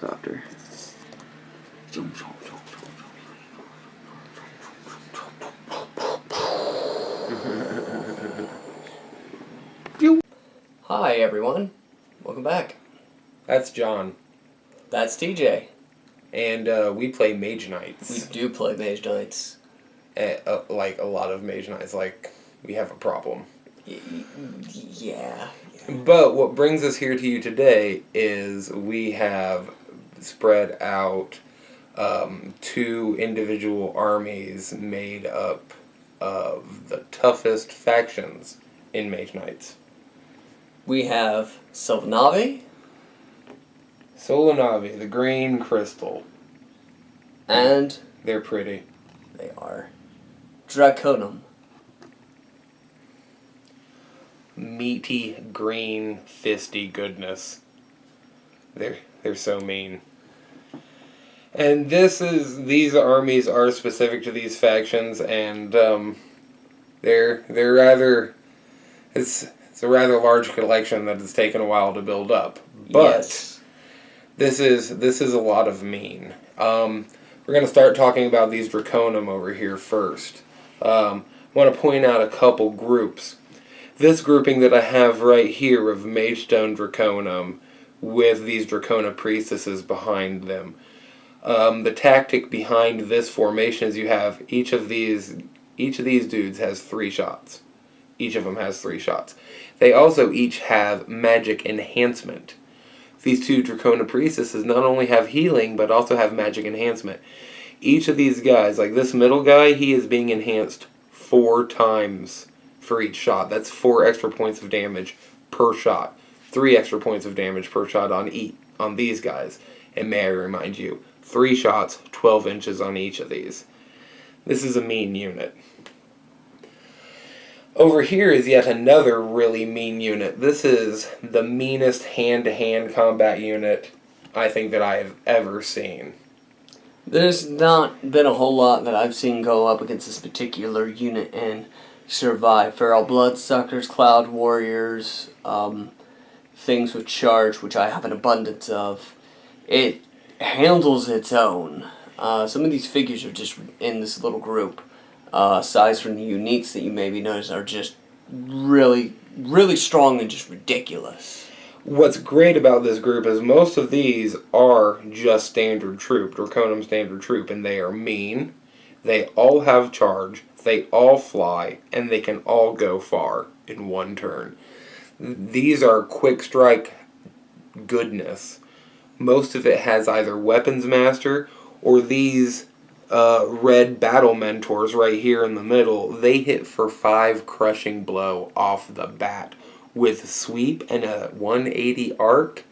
helicopter. Hi everyone, welcome back. That's John. That's TJ. And we play Mageknights. We do play Mageknights. Like a lot of Mageknights, like we have a problem. Yeah. But what brings us here to you today is we have spread out 2 individual armies made up of the toughest factions in Mageknights. We have Solanavi. Solanavi, the green crystal. And they're pretty. They are. Draconum. Meaty, green, fisty goodness. They're so mean. And these armies are specific to these factions, and they're rather it's a rather large collection that has taken a while to build up. But yes. this is a lot of mean. We're going to start talking about these Draconum over here first. I want to point out a couple groups. This grouping that I have right here of Magestone Draconum with these Dracona Priestesses behind them. The tactic behind this formation is you have each of these dudes has 3 shots. Each of them has 3 shots. They also each have magic enhancement. These 2 Dracona Priestesses not only have healing, but also have magic enhancement. Each of these guys, like this middle guy, he is being enhanced 4 times for each shot. That's 4 extra points of damage per shot. 3 extra points of damage per shot on these guys. And may I remind you, 3 shots, 12 inches on each of these. This is a mean unit. Over here is yet another really mean unit. This is the meanest hand-to-hand combat unit I think that I have ever seen. There's not been a whole lot that I've seen go up against this particular unit and survive. Feral Bloodsuckers, Cloud Warriors, things with charge, which I have an abundance of. It handles its own. Some of these figures are just in this little group. Aside from the uniques that you maybe notice are just really, really strong and just ridiculous. What's great about this group is most of these are just standard troop, Draconum standard troop, and they are mean. They all have charge, they all fly, and they can all go far in one turn. These are quick strike goodness. Most of it has either Weapons Master or these red battle mentors right here in the middle. They hit for 5 crushing blow off the bat with sweep and a 180 arc.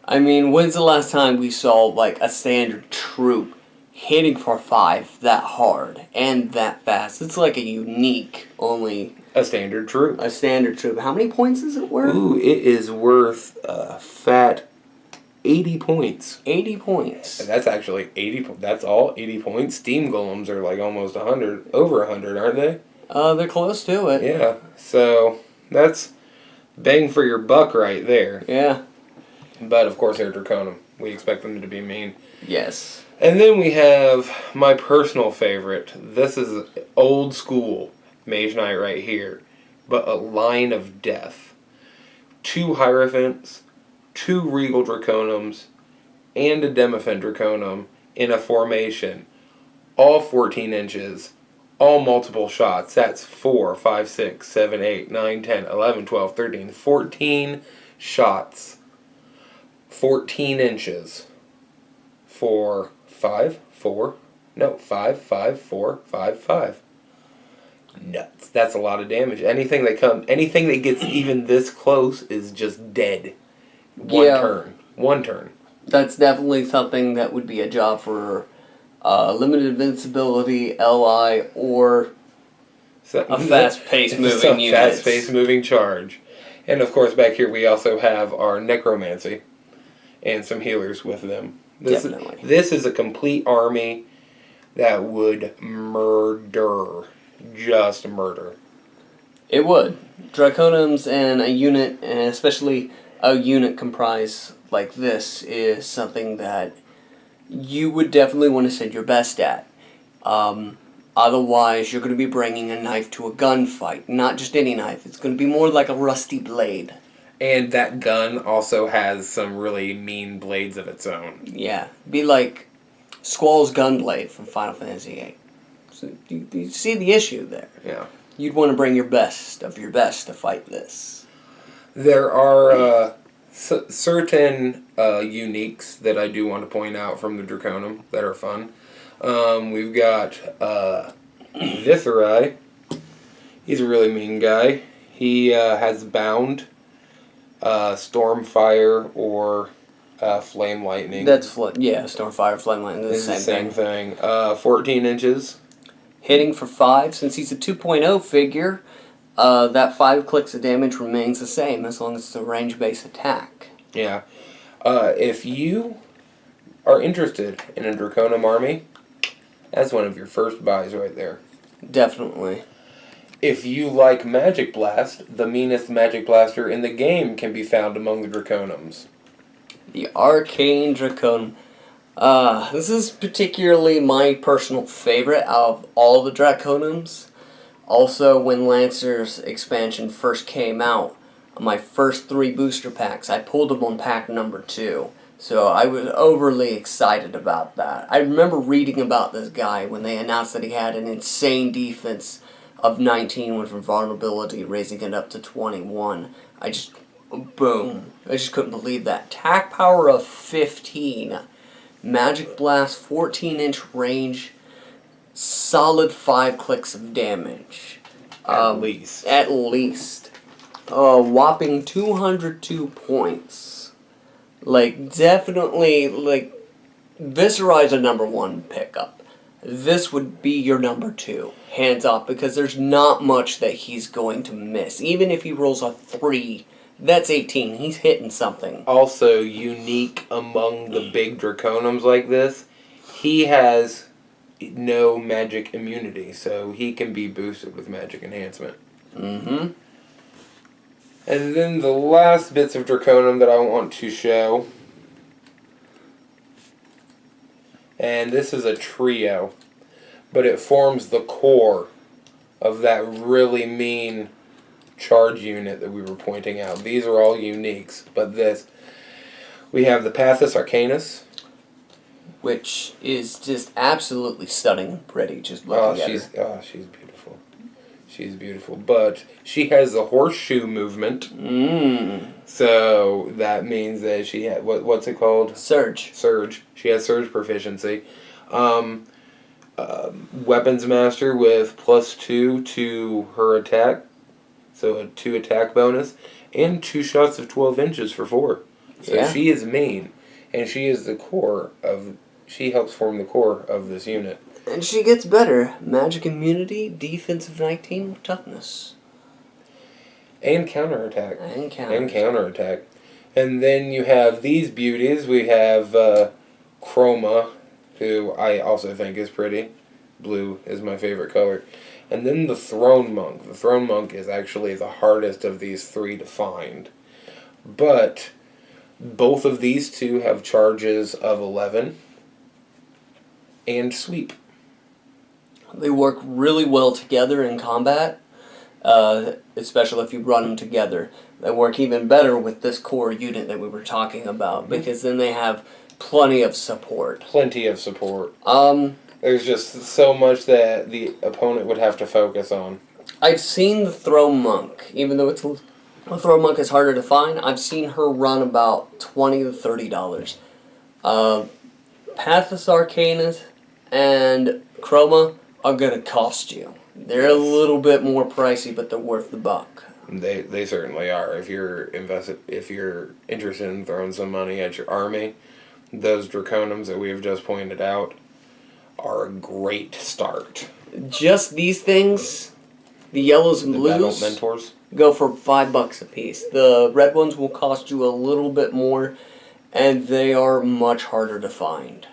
I mean, when's the last time we saw like a standard troop hitting for 5 that hard and that fast? It's like a unique, only a standard troop. A standard troop. How many points is it worth? Ooh, it is worth fat 80 points. 80 points. That's actually 80. That's all 80 points. Steam golems are like almost 100, over 100, aren't they? They're close to it. Yeah. So that's bang for your buck right there. Yeah. But of course they're Draconum. We expect them to be mean. Yes. And then we have my personal favorite. This is old school Mage Knight right here, but a line of death. 2 Hierophants, 2 Regal Draconums, and a Demophen Draconum in a formation. All 14 inches, all multiple shots. That's 4, 5, 6, 7, 8, 9, 10, 11, 12, 13, 14 shots. 14 inches for 5, 4, 5, 4, 5, 5. Nuts. That's a lot of damage. Anything that gets even this close is just dead. One turn. That's definitely something that would be a job for limited invincibility, LI, or a fast-paced moving unit. Fast-paced moving charge. And of course back here we also have our Necromancy and some healers with them. This is a complete army that would murder. Just murder. It would. Draconums and a unit, and especially a unit comprised like this is something that you would definitely want to send your best at. Otherwise, you're going to be bringing a knife to a gunfight. Not just any knife. It's going to be more like a rusty blade. And that gun also has some really mean blades of its own. Yeah. Be like Squall's gunblade from Final Fantasy VIII. So you see the issue there. Yeah. You'd want to bring your best of your best to fight this. There are certain uniques that I do want to point out from the Draconum that are fun. We've got Viscerai. He's a really mean guy. He has Bound, Stormfire, or Flame Lightning. That's Stormfire, Flame Lightning. It's the same thing. 14 inches. Hitting for 5. Since he's a 2.0 figure, that 5 clicks of damage remains the same as long as it's a range-based attack. Yeah. If you are interested in a Draconum army, that's one of your first buys right there. Definitely. If you like Magic Blast, the meanest Magic Blaster in the game can be found among the Draconums. The Arcane Draconum. This is particularly my personal favorite out of all the Draconums. Also, when Lancer's expansion first came out, my first 3 booster packs, I pulled them on pack number 2. So I was overly excited about that. I remember reading about this guy when they announced that he had an insane defense of 19 with vulnerability, raising it up to 21. Boom. I just couldn't believe that. Attack power of 15. Magic Blast, 14-inch range, solid 5 clicks of damage. At least. At least. Whopping 202 points. Definitely, Viscerai's a number 1 pickup. This would be your number 2, hands off, because there's not much that he's going to miss. Even if he rolls a 3, that's 18. He's hitting something. Also, unique among the big Draconums like this, he has no magic immunity, so he can be boosted with magic enhancement. Mm-hmm. And then the last bits of Draconum that I want to show, and this is a trio, but it forms the core of that really mean charge unit that we were pointing out. These are all uniques, but we have the Pathos Arcanus, which is just absolutely stunning and pretty, just looking at her. Oh, she's beautiful. She's beautiful, but she has the horseshoe movement. So that means that she had, what's it called? Surge. Surge. She has surge proficiency. Weapons Master with +2 to her attack. So a 2 attack bonus. And 2 shots of 12 inches for 4. So yeah. She is mean. And she is the core of... She helps form the core of this unit. And she gets better. Magic immunity, defense of 19, toughness. And counterattack. And counterattack. And then you have these beauties. We have Chroma, who I also think is pretty. Blue is my favorite color. And then the Throne Monk. The Throne Monk is actually the hardest of these 3 to find. But both of these 2 have charges of 11 and sweep. They work really well together in combat, especially if you run them together. They work even better with this core unit that we were talking about, because then they have plenty of support. Plenty of support. There's just so much that the opponent would have to focus on. I've seen the Throne Monk, even though the Throne Monk is harder to find, I've seen her run about $20 to $30. Pathos Arcanus and Chroma are going to cost you. They're a little bit more pricey, but they're worth the buck. They certainly are. If you're interested in throwing some money at your army, those Draconums that we have just pointed out are a great start. Just these things, the yellows and blues, Battle Mentors, go for $5 a piece. The red ones will cost you a little bit more, and they are much harder to find.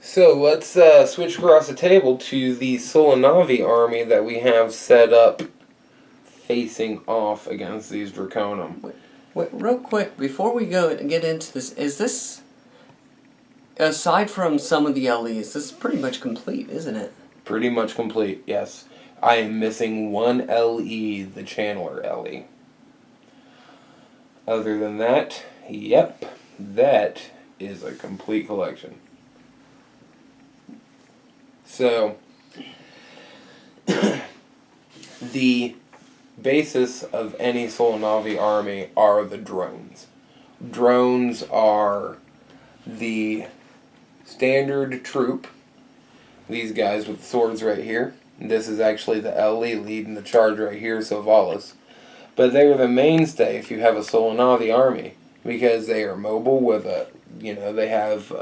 So let's switch across the table to the Solanavi army that we have set up facing off against these Draconum. Wait, real quick, before we get into this, is this, aside from some of the LEs, this is pretty much complete, isn't it? Pretty much complete, yes. I am missing one LE, the Chandler LE. Other than that, yep, that is a complete collection. So, the basis of any Solanavi army are the drones. Drones are the standard troop. These guys with swords right here. This is actually the LE leading the charge right here, Sylvanas. But they are the mainstay if you have a Solanavi army, because they are mobile with a, they have,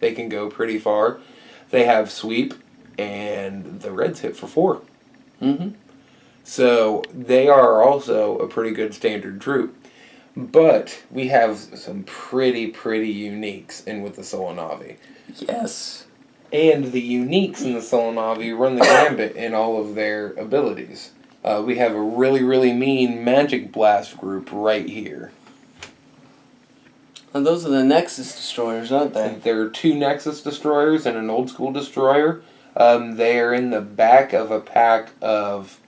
they can go pretty far. They have sweep, and the reds hit for 4. Mm-hmm. So they are also a pretty good standard troop. But we have some pretty uniques in with the Solanavi. Yes. And the uniques in the Solanavi run the gambit in all of their abilities. We have a really mean Magic Blast group right here. And those are the Nexus Destroyers, aren't they? There are 2 Nexus Destroyers and an Old School Destroyer. They are in the back of a pack of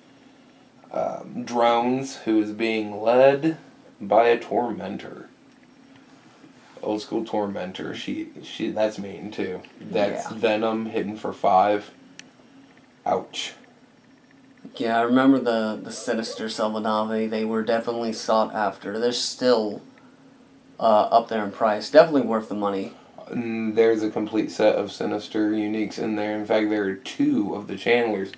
drones who is being led by a Tormentor. Old School Tormentor. She that's mean too. That's Venom hitting for 5. Ouch. Yeah, I remember the Sinister Solanavi. They were definitely sought after. They're still up there in price. Definitely worth the money. There's a complete set of Sinister uniques in there. In fact, there are 2 of the Chandlers.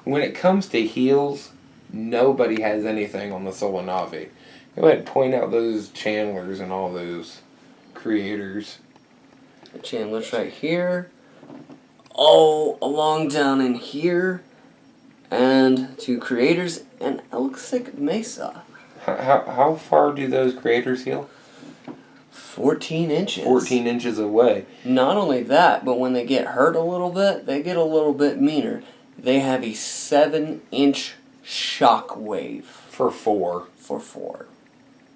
When it comes to heals, nobody has anything on the Solanavi. Go ahead and point out those Chandlers and all those creators. The Chandler's right here. Oh, along down in here. And 2 creators and Elxic Mesa. How far do those creators heal? 14 inches. 14 inches away. Not only that, but when they get hurt a little bit, they get a little bit meaner. They have a 7-inch shockwave. For 4. For 4.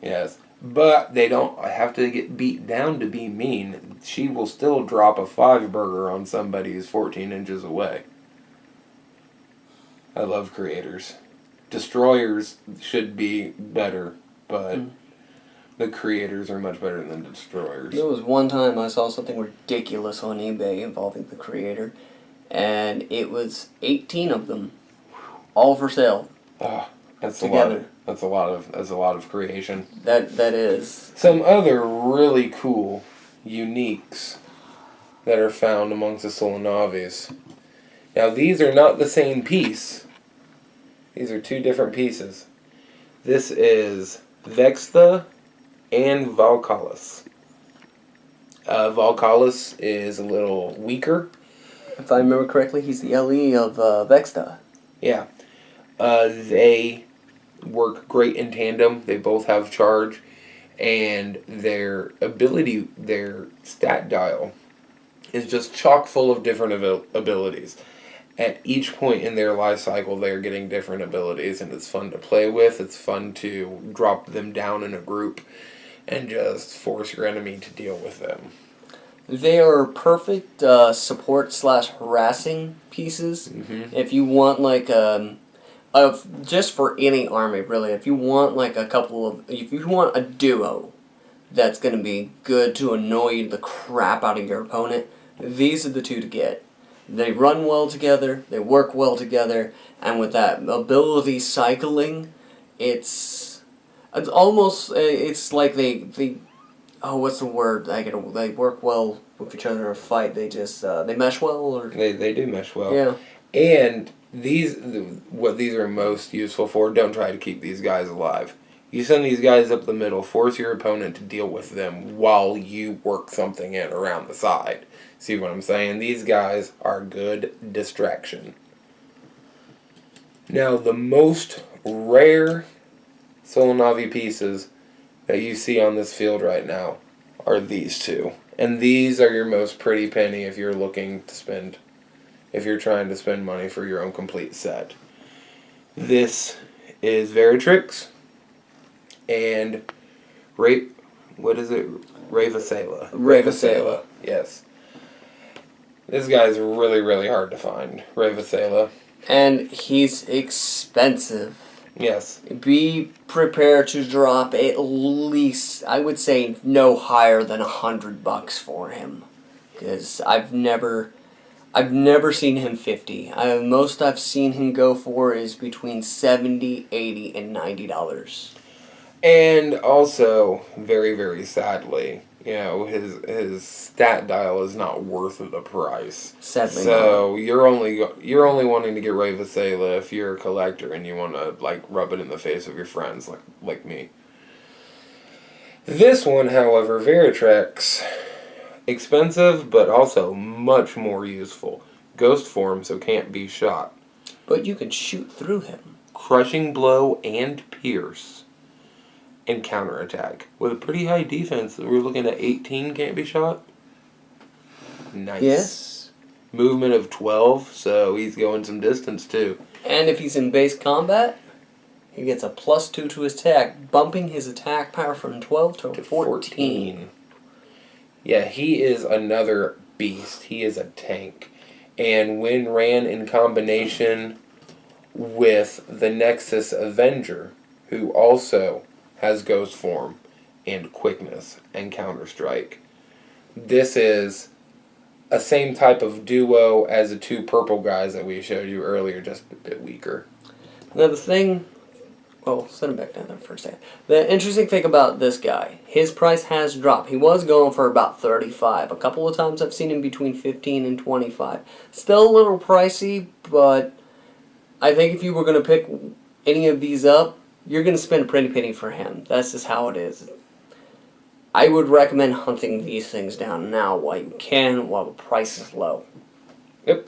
Yes. But they don't have to get beat down to be mean. She will still drop a 5-burger on somebody who's 14 inches away. I love creators. Destroyers should be better, but the creators are much better than destroyers. There was one time I saw something ridiculous on eBay involving the creator, and it was 18 of them, all for sale. That's together. That's a lot of creation. That is. Some other really cool uniques that are found amongst the Solanavis. Now these are not the same piece. These are 2 different pieces. This is Vextha and Valkalis. Valkalis is a little weaker. If I remember correctly, he's the LE of Vexta. Yeah. They work great in tandem. They both have charge. And their ability, their stat dial, is just chock full of different abilities. At each point in their life cycle, they're getting different abilities, and it's fun to play with. It's fun to drop them down in a group and just force your enemy to deal with them. They are perfect support/harassing pieces. Mm-hmm. If you want like just for any army really, if you want like if you want a duo that's going to be good to annoy the crap out of your opponent, these are the 2 to get. They run well together, they work well together, and with that ability cycling, it's almost, it's like they what's the word? They work well with each other in a fight. They just, they mesh well, or? They do mesh well. Yeah. And what these are most useful for, don't try to keep these guys alive. You send these guys up the middle, force your opponent to deal with them while you work something in around the side. See what I'm saying? These guys are good distraction. Now, the most rare Solanavi pieces that you see on this field right now are these 2. And these are your most pretty penny if you're trying to spend money for your own complete set. This is Veritrix and What is it? Ravasela. Ravasela. Yes. This guy's really, really hard to find. Ravasela. And he's expensive. Yes. Be prepared to drop at least, I would say, no higher than $100 for him. Because I've never seen him 50. Most I've seen him go for is between $70, $80, and $90. And also, very, very sadly, his stat dial is not worth the price. Sadly, so you're only wanting to get Ravasela if you're a collector and you want to rub it in the face of your friends like me. This one, however, Veritrex, expensive but also much more useful. Ghost form, so can't be shot. But you can shoot through him. Crushing blow and pierce. And counterattack. With a pretty high defense, we're looking at 18 can't be shot. Nice. Yes. Movement of 12, so he's going some distance too. And if he's in base combat, he gets a +2 to his attack, bumping his attack power from 12 to 14. Yeah, he is another beast. He is a tank. And when ran in combination with the Nexus Avenger, who also has Ghost Form and Quickness and Counter-Strike. This is a same type of duo as the two purple guys that we showed you earlier, just a bit weaker. Now the thing... Well, set him back down there for a second. The interesting thing about this guy, his price has dropped. He was going for about $35. A couple of times I've seen him between $15 and $25. Still a little pricey, but I think if you were going to pick any of these up, you're going to spend a pretty penny for him. That's just how it is. I would recommend hunting these things down now while you can, while the price is low. Yep.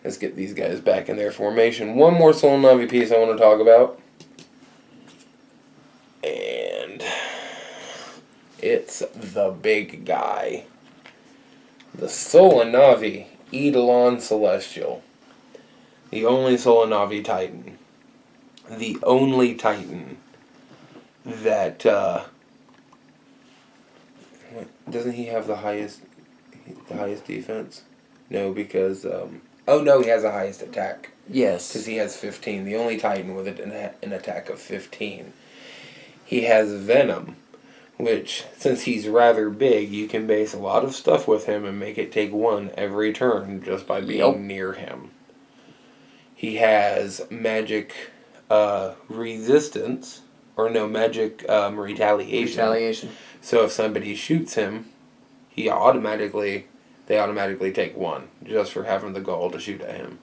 Let's get these guys back in their formation. One more Soul Navi piece I want to talk about. And it's the big guy. The Soul Navi Eidolon Celestial. The only Soul Navi Titan. The only Titan that doesn't he have the highest defense? No, because oh no, he has the highest attack. Yes, because he has 15. The only Titan with an attack of 15. He has Venom, which since he's rather big, you can base a lot of stuff with him and make it take 1 every turn just by being near him. He has magic. Resistance, or no, magic retaliation. So if somebody shoots him, they automatically take 1 just for having the gall to shoot at him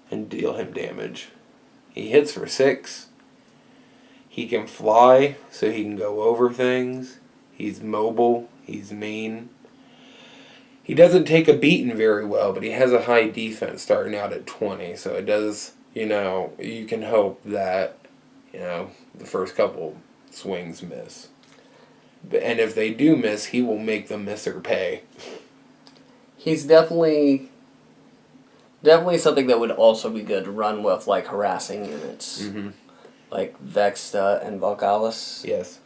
and deal him damage. He hits for 6. He can fly, so he can go over things. He's mobile. He's mean. He doesn't take a beating very well, but he has a high defense starting out at 20, so it does. You can hope that, the first couple swings miss. And if they do miss, he will make the misser pay. He's definitely something that would also be good to run with, like, harassing units. Mm-hmm. Like Vexta and Gloggles. Yes.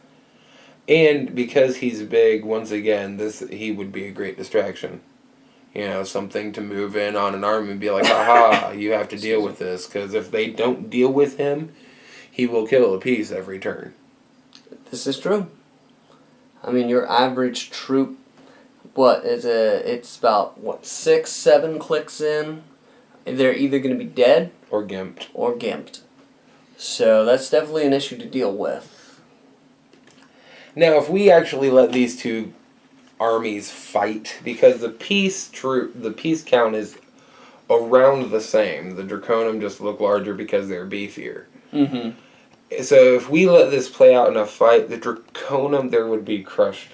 And because he's big, once again, he would be a great distraction. Something to move in on an army and be like, aha, you have to deal with this. Because if they don't deal with him, he will kill a piece every turn. This is true. I mean, your average troop, it's about, 6, 7 clicks in. They're either going to be dead. Or gimped. So that's definitely an issue to deal with. Now, if we actually let these two armies fight, because the piece count is around the same. The Draconum just look larger because they're beefier. Mm-hmm. So if we let this play out in a fight, the Draconum there would be crushed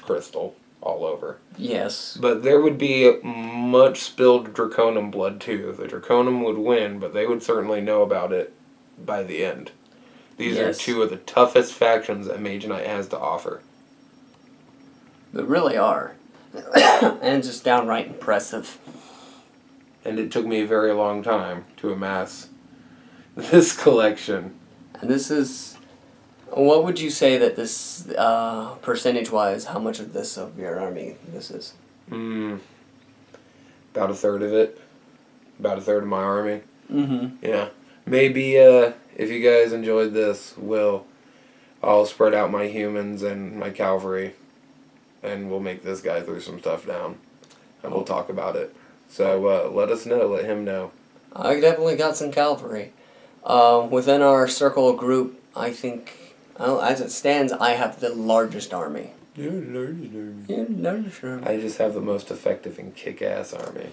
crystal all over. Yes. But there would be much spilled Draconum blood too. The Draconum would win, but they would certainly know about it by the end. These are two of the toughest factions that Mageknight has to offer. They really are. And just downright impressive. And it took me a very long time to amass this collection. And this is... What would you say that this, percentage-wise, how much of this of your army this is? About a third of it. About a third of my army. Mm-hmm. Yeah. Maybe if you guys enjoyed this, I'll spread out my humans and my cavalry, and we'll make this guy throw some stuff down, and we'll talk about it. So let us know. Let him know. I definitely got some cavalry. Within our circle group, I think, as it stands, I have the largest army. You're the largest army. You're the largest army. I just have the most effective and kick-ass army.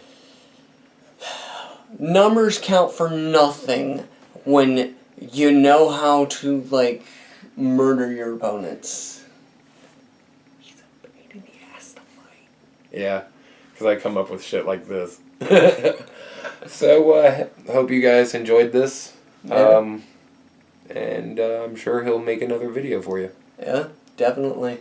Numbers count for nothing when you know how to, like, murder your opponents. He's a pain in the ass to fight. Yeah, because I come up with shit like this. So, hope you guys enjoyed this. Yeah. And I'm sure he'll make another video for you. Yeah, definitely.